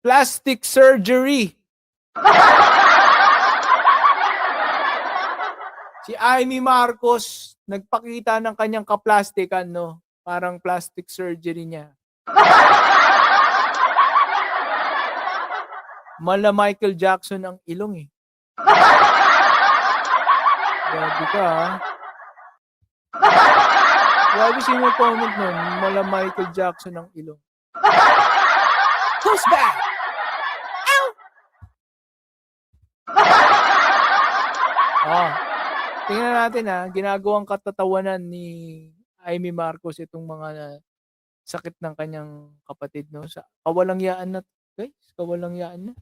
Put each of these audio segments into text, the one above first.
Plastic surgery. Si Amy Marcos nagpakita ng kanyang kaplastikan, no? Parang plastic surgery niya. Mala Michael Jackson ang ilong eh. Grabe ka ha. Grabe sino comment nun. Mala Michael Jackson ang ilong. Who's back? Ow! Tingnan natin ha. Ginagawang katatawanan ni Amy Marcos itong mga sakit ng kanyang kapatid, no? Kawalang yaan na, guys. Kawalang yaan na.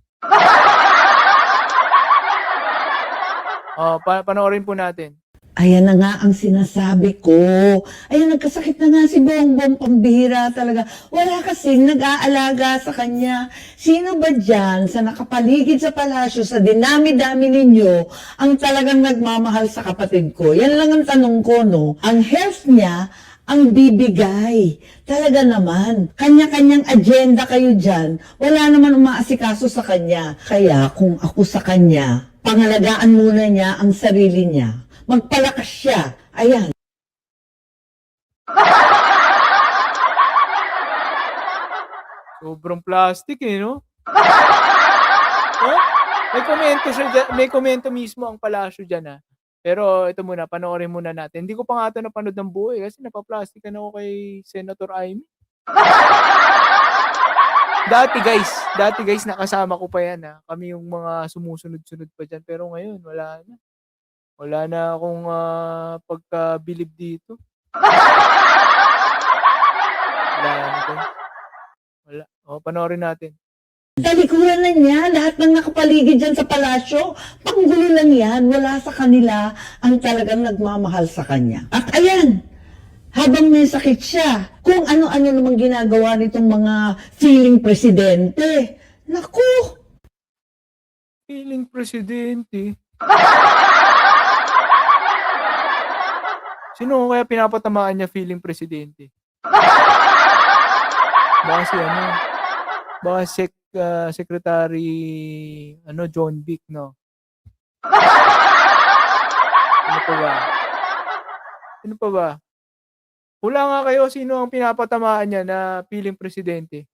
Panoorin po natin. Ayan na nga ang sinasabi ko. Ayan, nagkasakit na nga si Bongbong, pambihira talaga. Wala kasing nag-aalaga sa kanya. Sino ba dyan sa nakapaligid sa palasyo, sa dinami-dami ninyo, ang talagang nagmamahal sa kapatid ko? Yan lang ang tanong ko, no? Ang health niya, ang bibigay. Talaga naman. Kanya-kanyang agenda kayo dyan. Wala naman umaasikaso sa kanya. Kaya kung ako sa kanya, pangalagaan muna niya ang sarili niya. Magpalakas siya. Ayan. Sobrang plastic eh, no? May komento mismo ang palasyo dyan, ha? Pero ito muna, panoorin muna natin. Hindi ko pa nga ito napanood ng buo eh, kasi napaplastikan ako kay Senator Amy. Dati guys, nakasama ko pa yan, ha? Kami yung mga sumusunod-sunod pa dyan. Pero ngayon, wala na. Wala na akong pagkabilib dito. Wala na. Wala. Panoorin natin. Talikuran na niya, lahat ng nakapaligid dyan sa palasyo, panggulo lang yan, wala sa kanila ang talagang nagmamahal sa kanya. At ayan, habang may sakit siya, kung ano-ano namang ginagawa nitong mga feeling presidente. Naku! Feeling presidente? Sino kaya pinapatamaan niya feeling presidente? Baka si ano? Baka Secretary John Vic, no? Sino pa ba? Hula nga kayo, sino ang pinapatamaan niya na feeling presidente?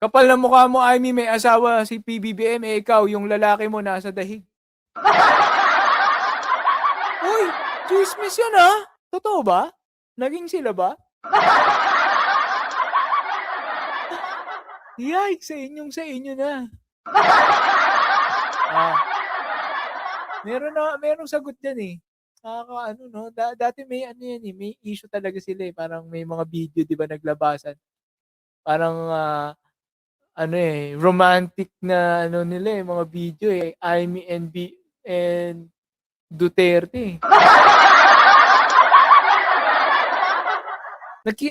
Kapal na mukha mo, Amy, may asawa si PBBM, ikaw, yung lalaki mo nasa dahig. Uy, chismis yun ha? Totoo ba? Naging sila ba? Yikes, sa inyo na. Merong sagot dyan eh. No? Dati may may issue talaga sila eh. Parang may mga video, di ba, naglabasan. Parang, romantic na nila eh, mga video eh. Amy and Duterte.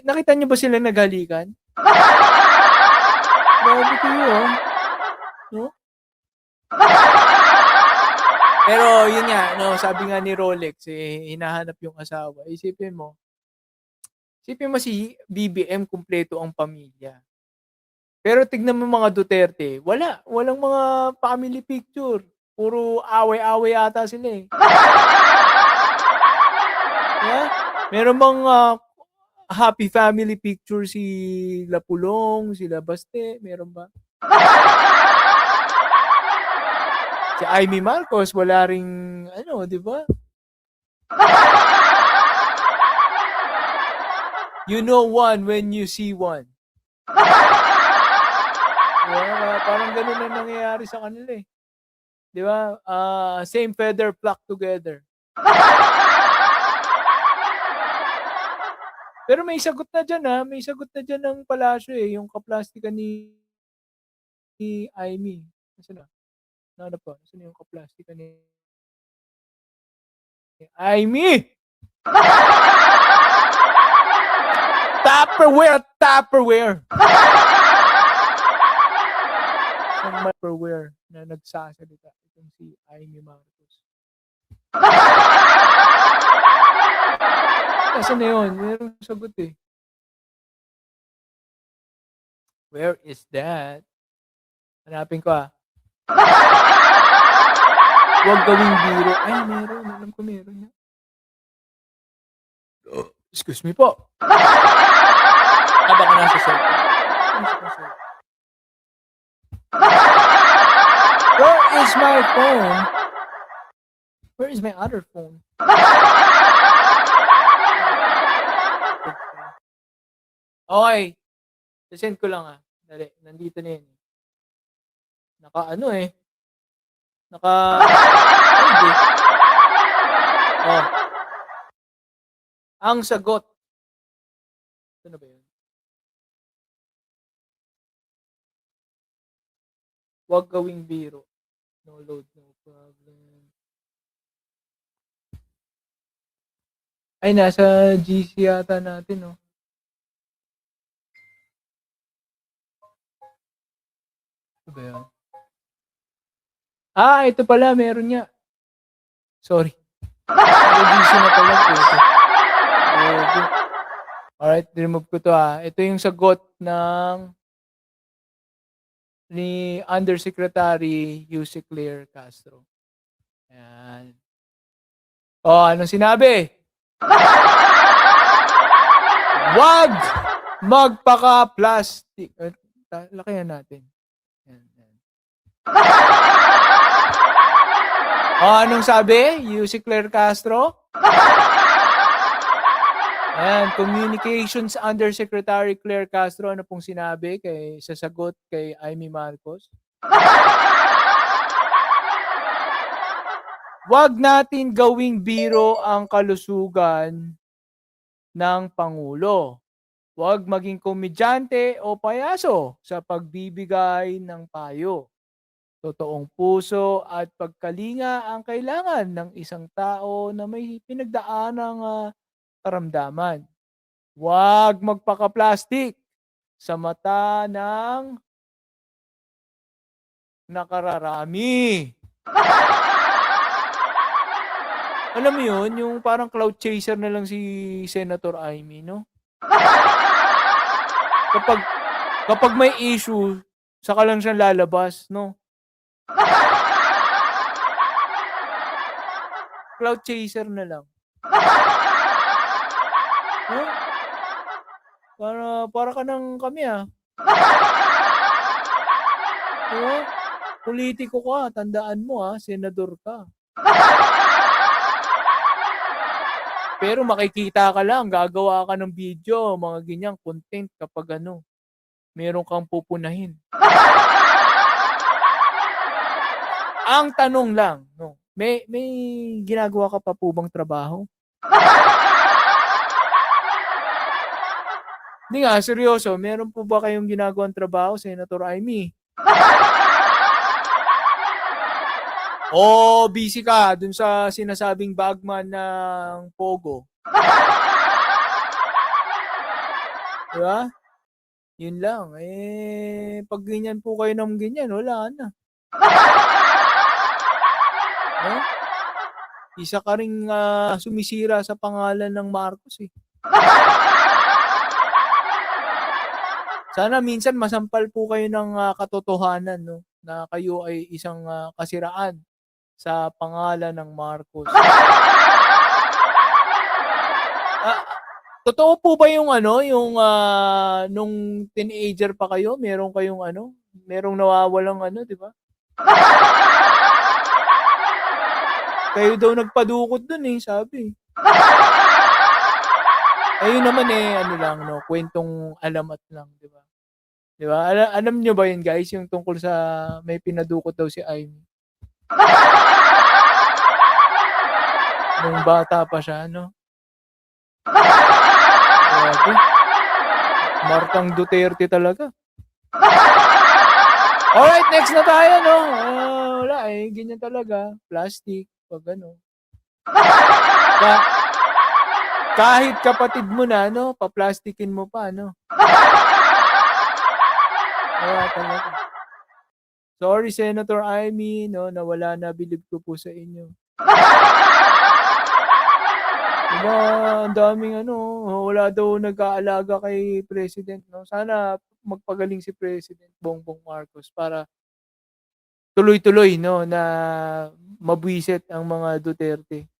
Nakita niyo ba sila naghalikan? Grabe kayo, no? Pero yun nga, no, sabi nga ni Rolex, hinahanap yung asawa. Isipin mo si BBM kumpleto ang pamilya. Pero tignan mo mga Duterte, walang mga family picture. Puro away-away ata sila eh. Yeah? Meron bang happy family picture si Lapulong, si Labaste? Meron ba? Si Amy Marcos, wala ring, di ba? You know one when you see one. Yeah, parang ganun na nangyayari sa kanila eh. Di ba? Same feather flock together. Pero may sagot na dyan ha. May sagot na dyan ng palasyo eh. Yung kaplastikan ni Amy. Nasaan na? Ano pa? Nasaan yung kaplastikan ni Amy? Tupperware! Isang Tupperware na nagsasalita. Itong si Amy Marcos. Nasaan na yun? Merong sagot eh. Where is that? Hanapin ko ah. Huwag gawing biro. Ay, meron. Alam ko meron yan. Excuse me po. Baka nasa cellphone. Where is my phone? Where is my other phone? Okay. Send ko lang ah. Dali. Nandito na yun. Naka-ano eh. Hindi. Oh. Ang sagot. Ano ba yun? Huwag gawing biro. No load, no problem. Ay, nasa GC yata natin, no? Ano ba yun? Ah, ito pala, meron nga. Sorry. GC na pala. Alright, remove ko to ah. Ito yung sagot ng ni Undersecretary Yusek Claire Castro. Ayan. Oh, anong sinabi? Wag magpaka-plastic. Lakayan natin. Ayan. Oh, anong sabi? Yusek Claire Castro? Ayan, Communications Undersecretary Claire Castro, ano pong sinabi sa sagot kay Amy Marcos? Huwag natin gawing biro ang kalusugan ng Pangulo. Huwag maging komedyante o payaso sa pagbibigay ng payo. Totoong puso at pagkalinga ang kailangan ng isang tao na may pinagdaanang karamdaman. Huwag magpaka-plastic sa mata ng nakararami. Alam mo yun, yung parang cloud chaser na lang si Senator Amy, no? Kapag may issue, saka lang siya lalabas, no? Cloud chaser na lang. Huh? Para ka ng kami ah. Diba? Politiko ka, tandaan mo ah, senador ka. Pero makikita ka lang, gagawa ka ng video, mga ganyang content kapag meron kang pupunahin. Ang tanong lang, no, may ginagawa ka pa po bang trabaho? Hindi nga, seryoso, meron po ba kayong ginagawang trabaho, Senator Amy? O busy ka dun sa sinasabing bagman ng Pogo? Diba? Yun lang. Pag ganyan po kayo ng ganyan, wala na. No? Isa ka ring sumisira sa pangalan ng Marcos eh. Sana minsan masampal po kayo ng katotohanan, no? Na kayo ay isang kasiraan sa pangalan ng Marcos. Totoo po ba yung nung teenager pa kayo, merong kayong merong nawawalang di ba? Kayo daw nagpadukot dun eh, sabi. Ayun naman lang, no, kwentong alamat lang, di ba? Di ba? Alam nyo ba yun, guys, yung tungkol sa may pinadukot daw si Amy? Nung bata pa siya, no? Grabe. Markang Duterte talaga. Alright, next na tayo, no? Wala ganyan talaga. Plastic, pag kahit kapatid mo na, no? Pa-plastikin mo pa, no? Wala talaga. Sorry, Senator Amy, no? Nawala na bilib ko po sa inyo. Diba, ang daming ano, wala daw nag-aalaga kay President, no? Sana magpagaling si President Bongbong Marcos para tuloy-tuloy, no, na mabwisit ang mga Duterte,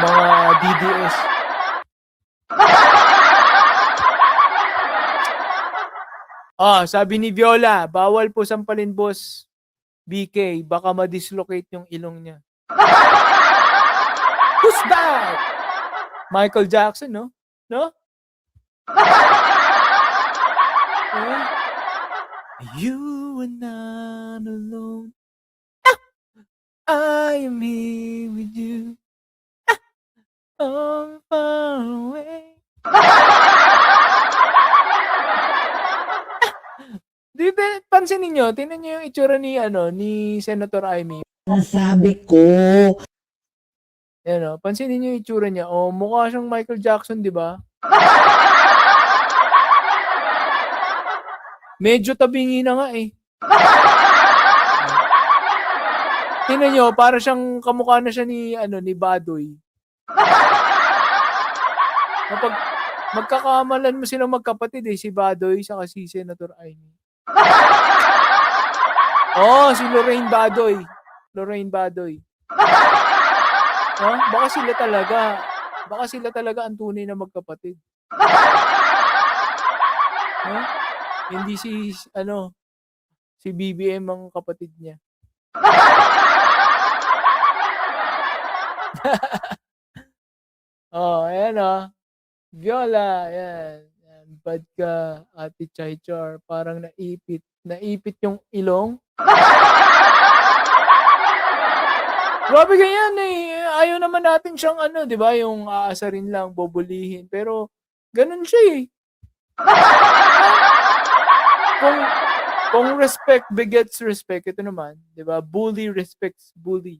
mga DDS. Sabi ni Viola, bawal po sampalin boss BK, baka ma-dislocate yung ilong niya. Who's that? Michael Jackson, no? No? Yeah. You are not alone. I am here with you. I'm far away. Di ba, pansinin niyo, tingnan niyo yung itsura ni ni Senator Amy. Nasabi ko. Ayan, pansinin niyo yung itsura niya. Mukha siyang Michael Jackson, di ba? Medyo tabingi na nga eh. Tingnan niyo, para siyang kamukha na siya ni Badoy. Kapag magkakamalan mo silang magkapatid si Badoy saka si Senator Amy. Si Lorraine Badoy. Lorraine Badoy. Baka sila talaga ang tunay na magkapatid. Hindi si BBM ang kapatid niya. Ayan Viola, ayan. Bad ka, Ate Chaychar. Parang naipit yung ilong. Grabe ganyan eh. Ayaw naman natin siyang di ba, yung aasarin lang, bobulihin. Pero, ganun siya eh. Kung respect begets respect, ito naman, di ba? Bully respects bully.